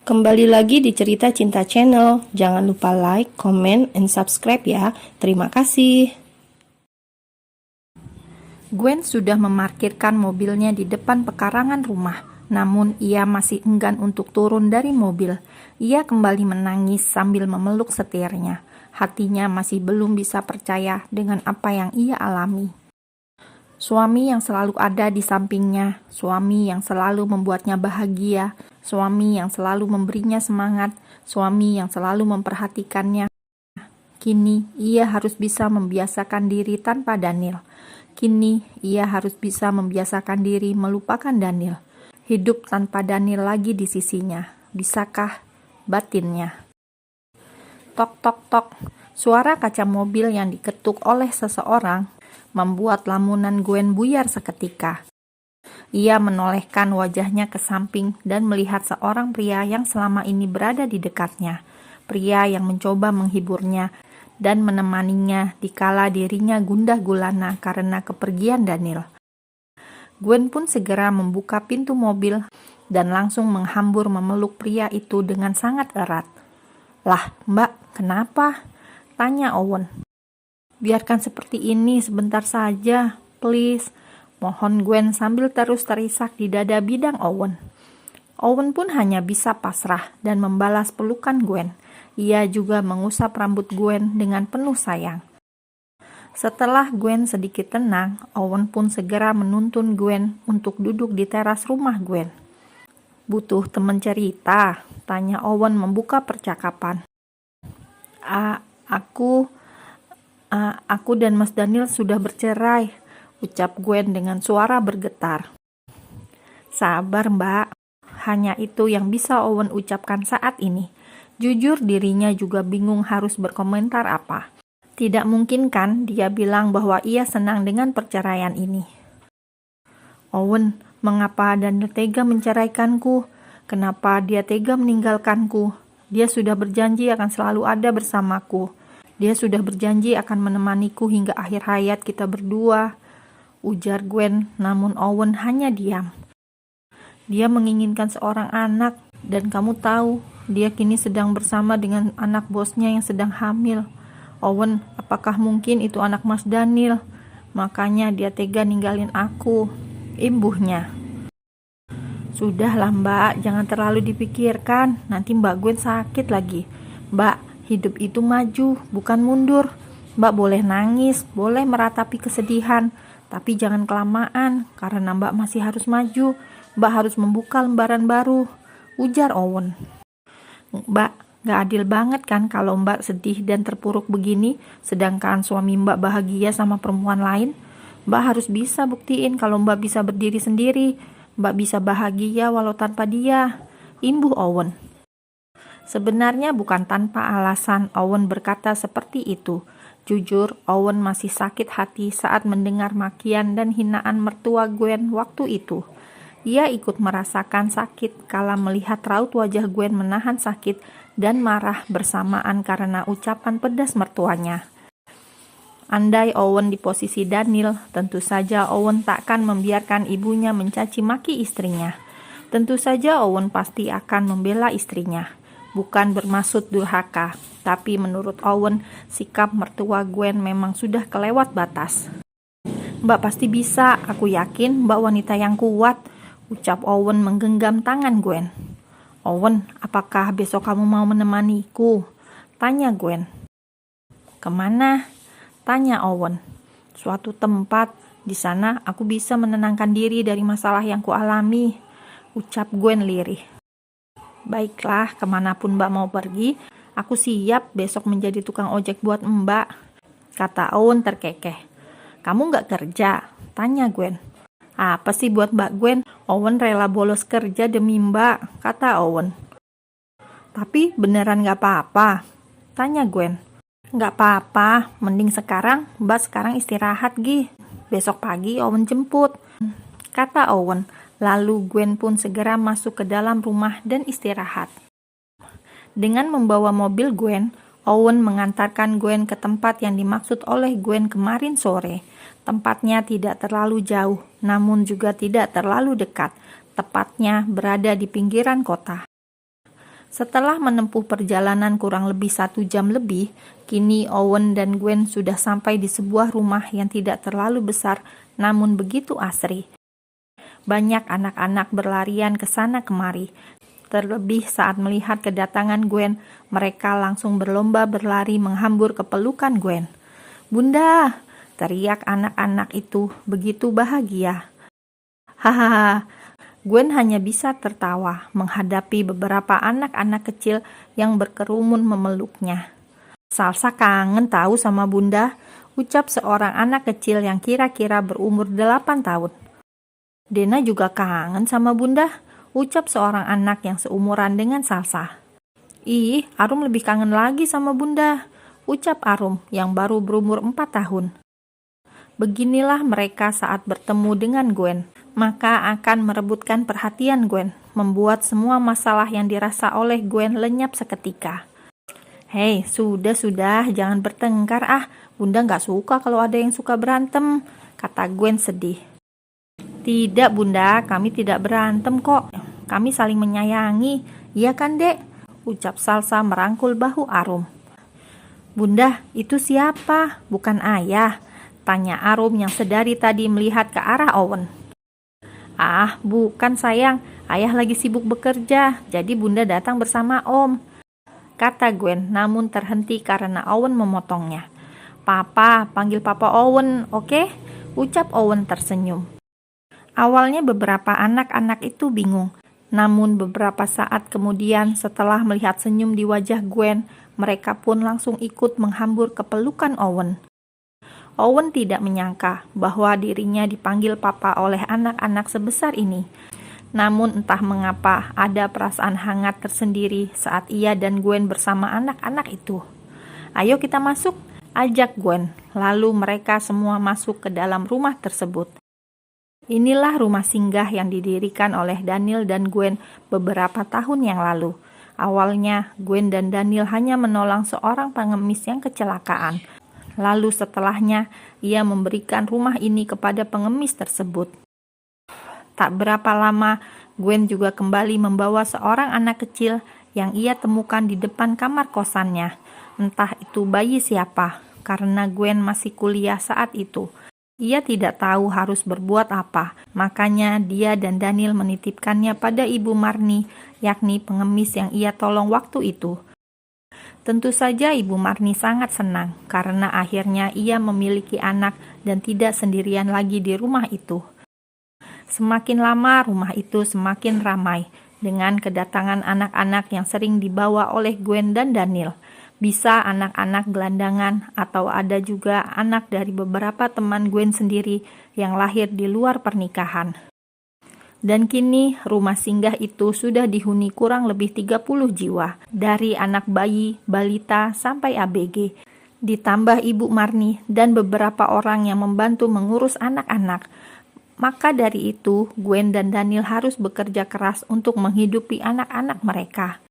Kembali lagi di Cerita Cinta Channel. Jangan lupa like, comment, and subscribe ya. Terima kasih. Gwen sudah memarkirkan mobilnya di depan pekarangan rumah. Namun ia masih enggan untuk turun dari mobil. Ia kembali menangis sambil memeluk setirnya. Hatinya masih belum bisa percaya dengan apa yang ia alami. Suami yang selalu ada di sampingnya, suami yang selalu membuatnya bahagia, suami yang selalu memberinya semangat, suami yang selalu memperhatikannya. Kini ia harus bisa membiasakan diri tanpa Daniel. Kini ia harus bisa membiasakan diri melupakan Daniel. Hidup tanpa Daniel lagi di sisinya. Bisakah batinnya? Tok tok tok. Suara kaca mobil yang diketuk oleh seseorang membuat lamunan Gwen buyar seketika. Ia menolehkan wajahnya ke samping dan melihat seorang pria yang selama ini berada di dekatnya. Pria yang mencoba menghiburnya dan menemaninya dikala dirinya gundah gulana karena kepergian Daniel. Gwen pun segera membuka pintu mobil dan langsung menghambur memeluk pria itu dengan sangat erat. "Lah, Mbak, kenapa?" tanya Owen. "Biarkan seperti ini sebentar saja, please," mohon Gwen sambil terus terisak di dada bidang Owen. Owen pun hanya bisa pasrah dan membalas pelukan Gwen. Ia juga mengusap rambut Gwen dengan penuh sayang. Setelah Gwen sedikit tenang, Owen pun segera menuntun Gwen untuk duduk di teras rumah Gwen. "Butuh teman cerita?" tanya Owen membuka percakapan. Aku dan Mas Daniel sudah bercerai," ucap Gwen dengan suara bergetar. "Sabar, Mbak." Hanya itu yang bisa Owen ucapkan saat ini. Jujur dirinya juga bingung harus berkomentar apa. Tidak mungkin kan dia bilang bahwa ia senang dengan perceraian ini. "Owen, mengapa Daniel tega menceraikanku? Kenapa dia tega meninggalkanku? Dia sudah berjanji akan selalu ada bersamaku. Dia sudah berjanji akan menemaniku hingga akhir hayat kita berdua," ujar Gwen, namun Owen hanya diam. "Dia menginginkan seorang anak, dan kamu tahu, dia kini sedang bersama dengan anak bosnya yang sedang hamil. Owen, apakah mungkin itu anak Mas Daniel? Makanya dia tega ninggalin aku," imbuhnya. "Sudahlah Mbak, jangan terlalu dipikirkan, nanti Mbak Gwen sakit lagi. Mbak, hidup itu maju, bukan mundur. Mbak boleh nangis, boleh meratapi kesedihan, tapi jangan kelamaan, karena Mbak masih harus maju. Mbak harus membuka lembaran baru," ujar Owen. "Mbak, gak adil banget kan kalau Mbak sedih dan terpuruk begini, sedangkan suami Mbak bahagia sama perempuan lain? Mbak harus bisa buktiin kalau Mbak bisa berdiri sendiri. Mbak bisa bahagia walau tanpa dia," imbuh Owen. Sebenarnya bukan tanpa alasan Owen berkata seperti itu. Jujur, Owen masih sakit hati saat mendengar makian dan hinaan mertua Gwen waktu itu. Ia ikut merasakan sakit kala melihat raut wajah Gwen menahan sakit dan marah bersamaan karena ucapan pedas mertuanya. Andai Owen di posisi Daniel, tentu saja Owen takkan membiarkan ibunya mencaci maki istrinya. Tentu saja Owen pasti akan membela istrinya. Bukan bermaksud durhaka, tapi menurut Owen, sikap mertua Gwen memang sudah kelewat batas. "Mbak pasti bisa, aku yakin Mbak wanita yang kuat," ucap Owen menggenggam tangan Gwen. "Owen, apakah besok kamu mau menemaniku?" tanya Gwen. "Kemana?" tanya Owen. "Suatu tempat, di sana aku bisa menenangkan diri dari masalah yang kualami," ucap Gwen lirih. "Baiklah, kemanapun Mbak mau pergi, aku siap besok menjadi tukang ojek buat Mbak," kata Owen terkekeh. "Kamu gak kerja?" tanya Gwen. "Apa sih buat Mbak Gwen? Owen rela bolos kerja demi Mbak," kata Owen. "Tapi beneran gak apa-apa?" tanya Gwen. "Gak apa-apa, mending sekarang Mbak istirahat Gi. Besok pagi Owen jemput," kata Owen. Lalu Gwen pun segera masuk ke dalam rumah dan istirahat. Dengan membawa mobil Gwen, Owen mengantarkan Gwen ke tempat yang dimaksud oleh Gwen kemarin sore. Tempatnya tidak terlalu jauh, namun juga tidak terlalu dekat. Tepatnya berada di pinggiran kota. Setelah menempuh perjalanan kurang lebih 1 jam lebih, kini Owen dan Gwen sudah sampai di sebuah rumah yang tidak terlalu besar namun begitu asri. Banyak anak-anak berlarian ke sana kemari. Terlebih saat melihat kedatangan Gwen, mereka langsung berlomba berlari menghambur ke pelukan Gwen. "Bunda!" teriak anak-anak itu begitu bahagia. Hahaha, Gwen hanya bisa tertawa menghadapi beberapa anak-anak kecil yang berkerumun memeluknya. "Salsa kangen tahu sama Bunda," ucap seorang anak kecil yang kira-kira berumur 8 tahun. "Dena juga kangen sama Bunda," ucap seorang anak yang seumuran dengan Salsa. "Ih, Arum lebih kangen lagi sama Bunda," ucap Arum yang baru berumur 4 tahun. Beginilah mereka saat bertemu dengan Gwen. Maka akan merebutkan perhatian Gwen, membuat semua masalah yang dirasa oleh Gwen lenyap seketika. "Hei, sudah, jangan bertengkar ah. Bunda gak suka kalau ada yang suka berantem," kata Gwen sedih. "Tidak Bunda, kami tidak berantem kok. Kami saling menyayangi, iya kan Dek?" ucap Salsa merangkul bahu Arum. "Bunda, itu siapa? Bukan ayah?" tanya Arum yang sedari tadi melihat ke arah Owen. "Ah, bukan sayang, ayah lagi sibuk bekerja, jadi Bunda datang bersama Om," kata Gwen, namun terhenti karena Owen memotongnya. "Papa, panggil Papa Owen, oke?" ucap Owen tersenyum. Awalnya beberapa anak-anak itu bingung, namun beberapa saat kemudian setelah melihat senyum di wajah Gwen, mereka pun langsung ikut menghambur ke pelukan Owen. Owen tidak menyangka bahwa dirinya dipanggil papa oleh anak-anak sebesar ini. Namun entah mengapa ada perasaan hangat tersendiri saat ia dan Gwen bersama anak-anak itu. "Ayo kita masuk," ajak Gwen. Lalu mereka semua masuk ke dalam rumah tersebut. Inilah rumah singgah yang didirikan oleh Daniel dan Gwen beberapa tahun yang lalu. Awalnya Gwen dan Daniel hanya menolong seorang pengemis yang kecelakaan. Lalu setelahnya, ia memberikan rumah ini kepada pengemis tersebut. Tak berapa lama, Gwen juga kembali membawa seorang anak kecil yang ia temukan di depan kamar kosannya. Entah itu bayi siapa, karena Gwen masih kuliah saat itu. Ia tidak tahu harus berbuat apa, makanya dia dan Daniel menitipkannya pada Ibu Marni, yakni pengemis yang ia tolong waktu itu. Tentu saja Ibu Marni sangat senang karena akhirnya ia memiliki anak dan tidak sendirian lagi di rumah itu. Semakin lama rumah itu semakin ramai dengan kedatangan anak-anak yang sering dibawa oleh Gwen dan Daniel. Bisa anak-anak gelandangan atau ada juga anak dari beberapa teman Gwen sendiri yang lahir di luar pernikahan. Dan kini rumah singgah itu sudah dihuni kurang lebih 30 jiwa, dari anak bayi, balita, sampai ABG. Ditambah Ibu Marni dan beberapa orang yang membantu mengurus anak-anak. Maka dari itu, Gwen dan Daniel harus bekerja keras untuk menghidupi anak-anak mereka.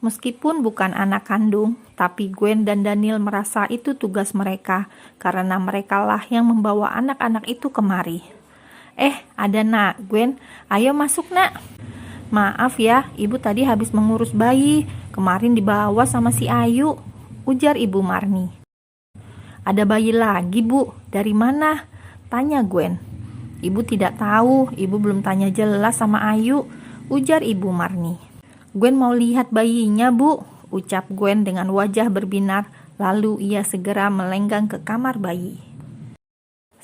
Meskipun bukan anak kandung, tapi Gwen dan Daniel merasa itu tugas mereka, karena merekalah yang membawa anak-anak itu kemari. Ada Nak, Gwen, ayo masuk Nak." "Maaf ya, Ibu tadi habis mengurus bayi, kemarin dibawa sama si Ayu," ujar Ibu Marni. "Ada bayi lagi Bu, dari mana?" tanya Gwen. "Ibu tidak tahu, Ibu belum tanya jelas sama Ayu," ujar Ibu Marni. "Gwen mau lihat bayinya Bu," ucap Gwen dengan wajah berbinar, lalu ia segera melenggang ke kamar bayi.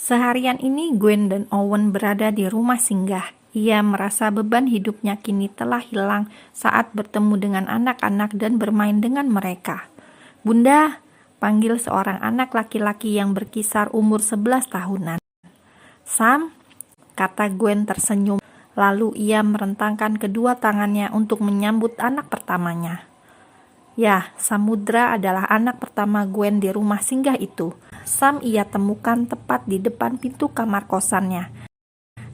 Seharian ini Gwen dan Owen berada di rumah singgah. Ia merasa beban hidupnya kini telah hilang saat bertemu dengan anak-anak dan bermain dengan mereka. "Bunda," panggil seorang anak laki-laki yang berkisar umur 11 tahunan. "Sam," kata Gwen tersenyum, lalu ia merentangkan kedua tangannya untuk menyambut anak pertamanya. Ya, Samudra adalah anak pertama Gwen di rumah singgah itu. Sam ia temukan tepat di depan pintu kamar kosannya.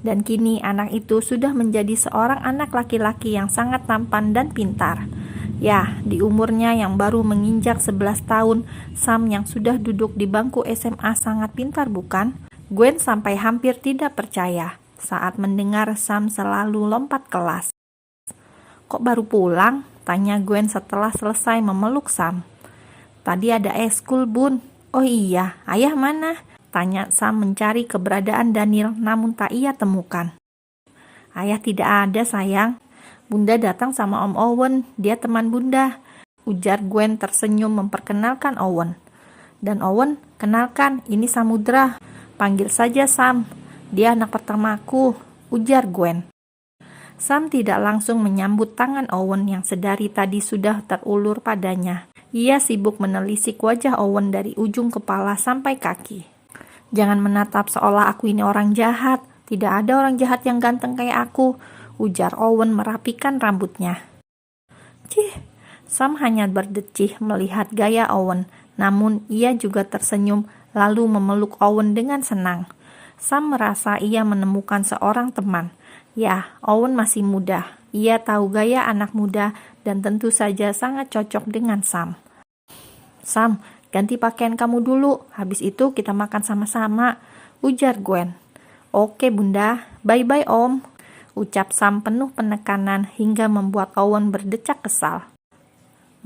Dan kini anak itu sudah menjadi seorang anak laki-laki yang sangat tampan dan pintar. Ya, di umurnya yang baru menginjak 11 tahun, Sam yang sudah duduk di bangku SMA sangat pintar bukan? Gwen sampai hampir tidak percaya saat mendengar Sam selalu lompat kelas. "Kok baru pulang?" Tanya Gwen setelah selesai memeluk Sam. Tadi ada eskul, Bun. Oh iya, ayah mana? Tanya Sam mencari keberadaan Daniel namun tak ia temukan. Ayah tidak ada, sayang. Bunda datang sama Om Owen, dia teman Bunda. Ujar Gwen tersenyum memperkenalkan Owen. Dan Owen, kenalkan, ini Samudra. Panggil saja Sam. Dia anak pertamaku, ujar Gwen. Sam tidak langsung menyambut tangan Owen yang sedari tadi sudah terulur padanya. Ia sibuk menelisik wajah Owen dari ujung kepala sampai kaki. Jangan menatap seolah aku ini orang jahat. Tidak ada orang jahat yang ganteng kayak aku, ujar Owen merapikan rambutnya. Cih, Sam hanya berdecih melihat gaya Owen, namun ia juga tersenyum lalu memeluk Owen dengan senang. Sam merasa ia menemukan seorang teman. Ya, Owen masih muda. Ia tahu gaya anak muda dan tentu saja sangat cocok dengan Sam. Sam, ganti pakaian kamu dulu. Habis itu kita makan sama-sama, ujar Gwen. Oke Bunda, bye-bye Om, ucap Sam penuh penekanan hingga membuat Owen berdecak kesal.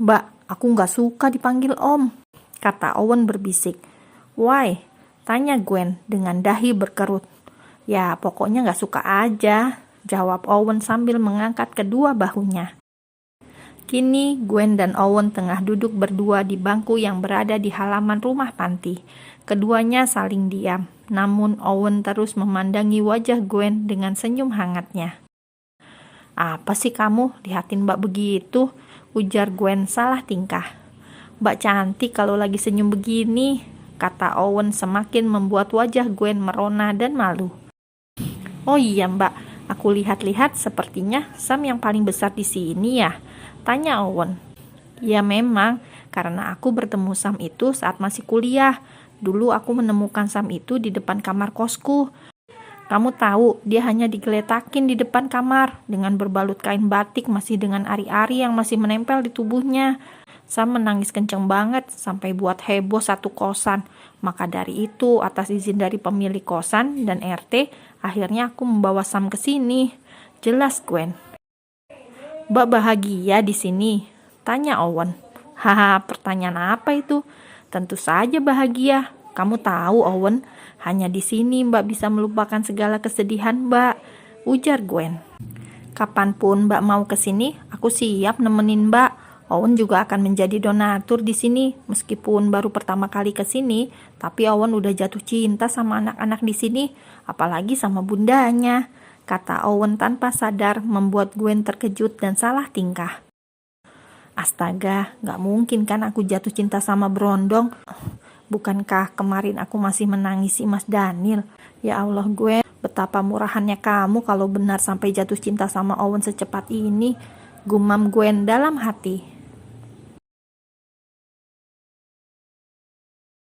Mbak, aku gak suka dipanggil Om, kata Owen berbisik. Why? Tanya Gwen dengan dahi berkerut. Ya, pokoknya gak suka aja, jawab Owen sambil mengangkat kedua bahunya. Kini Gwen dan Owen tengah duduk berdua di bangku yang berada di halaman rumah panti. Keduanya saling diam, namun Owen terus memandangi wajah Gwen dengan senyum hangatnya. Apa sih kamu, lihatin Mbak begitu, ujar Gwen salah tingkah. Mbak cantik kalau lagi senyum begini, kata Owen semakin membuat wajah Gwen merona dan malu. Oh iya Mbak, aku lihat-lihat sepertinya Sam yang paling besar di sini ya, tanya Owen. Ya memang, karena aku bertemu Sam itu saat masih kuliah. Dulu aku menemukan Sam itu di depan kamar kosku. Kamu tahu, dia hanya digeletakin di depan kamar dengan berbalut kain batik masih dengan ari-ari yang masih menempel di tubuhnya. Sam menangis kenceng banget sampai buat heboh satu kosan. Maka dari itu, atas izin dari pemilik kosan dan RT, akhirnya aku membawa Sam ke sini. Jelas Gwen. Mbak bahagia di sini? Tanya Owen. Haha, pertanyaan apa itu? Tentu saja bahagia. Kamu tahu Owen, hanya di sini Mbak bisa melupakan segala kesedihan Mbak, ujar Gwen. Kapanpun Mbak mau ke sini, aku siap nemenin Mbak. Owen juga akan menjadi donatur di sini. Meskipun baru pertama kali ke sini, tapi Owen udah jatuh cinta sama anak-anak di sini, apalagi sama bundanya, kata Owen tanpa sadar, membuat Gwen terkejut dan salah tingkah. Astaga, gak mungkin kan aku jatuh cinta sama Brondong. Bukankah kemarin aku masih menangisi Mas Daniel? Ya Allah Gwen, betapa murahannya kamu kalau benar sampai jatuh cinta sama Owen secepat ini, gumam Gwen dalam hati.